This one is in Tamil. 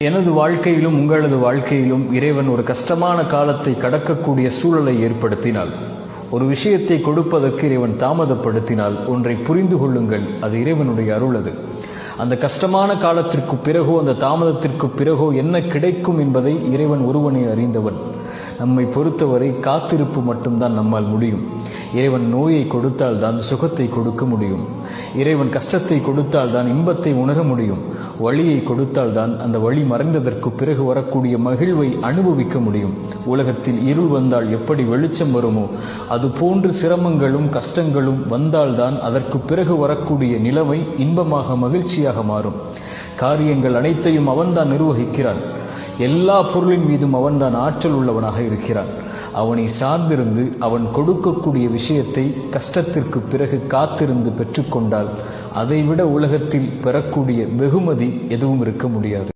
எனது வாழ்க்கையிலும் உங்களது வாழ்க்கையிலும் இறைவன் ஒரு கஷ்டமான காலத்தை கடக்கக்கூடிய சூழலை ஏற்படுத்தினால், ஒரு விஷயத்தை கொடுப்பதற்கு இறைவன் தாமதப்படுத்தினால் ஒன்றை புரிந்து கொள்ளுங்கள், அது இறைவனுடைய அருள். அது அந்த கஷ்டமான காலத்திற்கு பிறகோ அந்த தாமதத்திற்கு பிறகோ என்ன கிடைக்கும் என்பதை இறைவன் ஒருவனே அறிந்தவன். நம்மை பொறுத்தவரை காத்திருப்பு மட்டும்தான் நம்மால் முடியும். இறைவன் நோயை கொடுத்தால் தான் சுகத்தை கொடுக்க முடியும். இறைவன் கஷ்டத்தை கொடுத்தால் தான் இன்பத்தை உணர முடியும். வழியை கொடுத்தால் தான் அந்த வழி மறைந்ததற்கு பிறகு வரக்கூடிய மகிழ்வை அனுபவிக்க முடியும். உலகத்தில் இருள் வந்தால் எப்படி வெளிச்சம் வருமோ அதுபோன்று சிரமங்களும் கஷ்டங்களும் வந்தால்தான் அதற்கு பிறகு வரக்கூடிய நிலைமை இன்பமாக மகிழ்ச்சியாக மாறும். காரியங்கள் அனைத்தையும் அவன்தான் நிர்வகிக்கிறான். எல்லா பொருளின் மீதும் அவன்தான் ஆற்றல் உள்ளவனாக இருக்கிறான். அவனை சார்ந்திருந்து அவன் கொடுக்கக்கூடிய விஷயத்தை கஷ்டத்திற்கு பிறகு காத்திருந்து பெற்றுக்கொண்டால் அதைவிட உலகத்தில் பெறக்கூடிய வெகுமதி எதுவும் இருக்க முடியாது.